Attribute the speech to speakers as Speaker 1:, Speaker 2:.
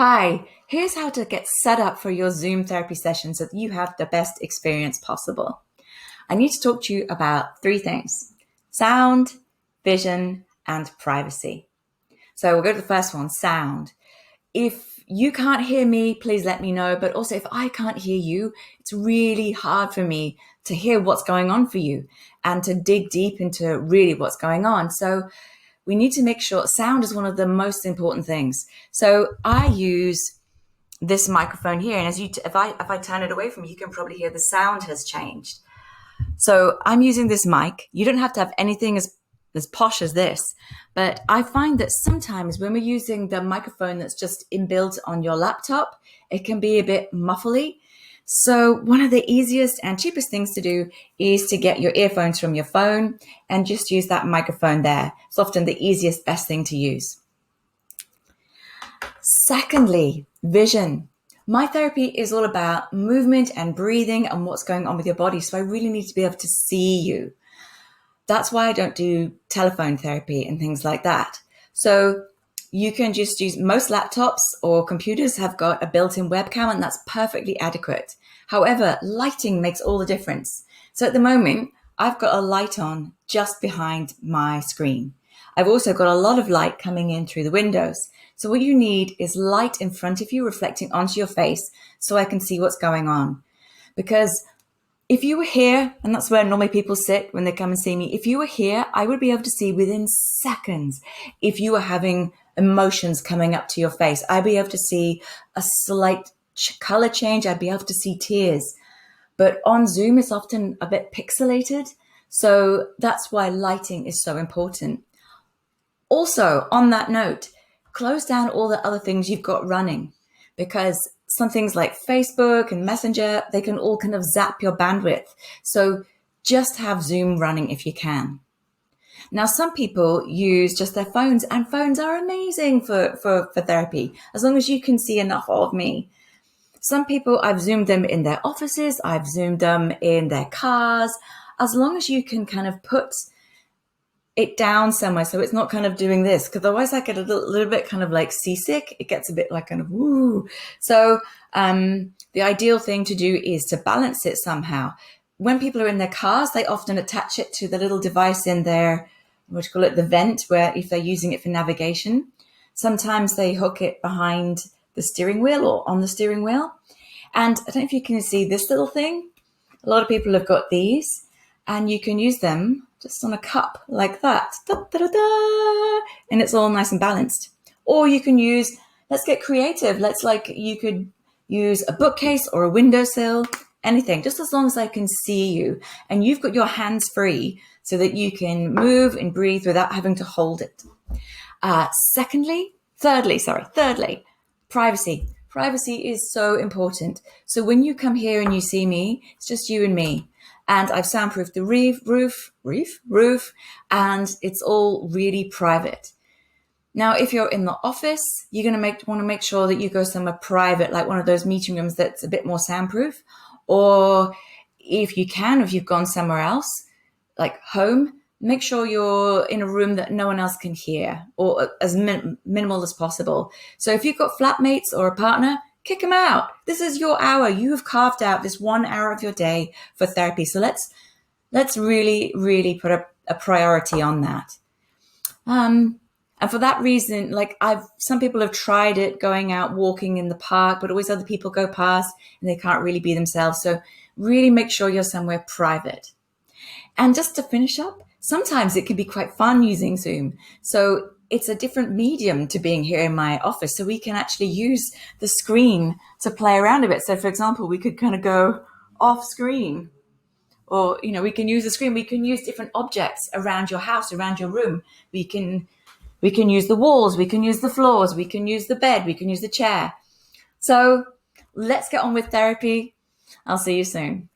Speaker 1: Hi, here's how to get set up for your Zoom therapy session so that you have the best experience possible. I need to talk to you about three things: sound, vision, and privacy. So we'll go to the first one, sound. If you can't hear me, please let me know. But also, if I can't hear you, it's really hard for me to hear what's going on for you and to dig deep into really what's going on. So we need to make sure sound is one of the most important things. So I use this microphone here, and if I turn it away from you, you can probably hear the sound has changed. So I'm using this mic. You don't have to have anything as posh as this, but I find that sometimes when we're using the microphone that's just inbuilt on your laptop, it can be a bit muffly. So one of the easiest and cheapest things to do is to get your earphones from your phone and just use that microphone there. It's often the easiest, best thing to use. Secondly, vision. My therapy is all about movement and breathing and what's going on with your body. So I really need to be able to see you. That's why I don't do telephone therapy and things like that. So you can just use, most laptops or computers have got a built-in webcam, and that's perfectly adequate. However, lighting makes all the difference. So at the moment, I've got a light on just behind my screen. I've also got a lot of light coming in through the windows. So what you need is light in front of you reflecting onto your face so I can see what's going on. Because if you were here, and that's where normally people sit when they come and see me, if you were here, I would be able to see within seconds if you were having emotions coming up to your face. I'd be able to see a slight color change. I'd be able to see tears. But on Zoom, it's often a bit pixelated. So that's why lighting is so important. Also, on that note, close down all the other things you've got running, because some things like Facebook and Messenger, they can all kind of zap your bandwidth. So just have Zoom running if you can. Now, some people use just their phones, and phones are amazing for therapy, as long as you can see enough of me. Some people, I've Zoomed them in their offices, I've Zoomed them in their cars, as long as you can kind of put it down somewhere so it's not kind of doing this, because otherwise I get a little bit kind of like seasick. It gets a bit like kind of woo. So the ideal thing to do is to balance it somehow. When people are in their cars, they often attach it to the little device in their, what do you call it, the vent, where if they're using it for navigation. Sometimes they hook it behind the steering wheel or on the steering wheel. And I don't know if you can see this little thing. A lot of people have got these, and you can use them just on a cup like that. Da, da, da, da, and it's all nice and balanced. Or you can use, let's get creative. You could use a bookcase or a windowsill, anything, just as long as I can see you. And you've got your hands free so that you can move and breathe without having to hold it. Thirdly, privacy. Privacy is so important. So when you come here and you see me, it's just you and me. And I've soundproofed the roof, and it's all really private. Now, if you're in the office, you're going to want to make sure that you go somewhere private, like one of those meeting rooms that's a bit more soundproof. Or if you've gone somewhere else, like home, make sure you're in a room that no one else can hear, or as minimal as possible. So if you've got flatmates or a partner, kick them out. This is your hour. You have carved out this 1 hour of your day for therapy. So let's really, really put a priority on that. And for that reason, some people have tried it going out walking in the park, but always other people go past and they can't really be themselves. So really make sure you're somewhere private. And just to finish up, sometimes it can be quite fun using Zoom. So it's a different medium to being here in my office. So we can actually use the screen to play around a bit. So for example, we could kind of go off screen, or, we can use the screen. We can use different objects around your house, around your room. We can use the walls. We can use the floors. We can use the bed. We can use the chair. So let's get on with therapy. I'll see you soon.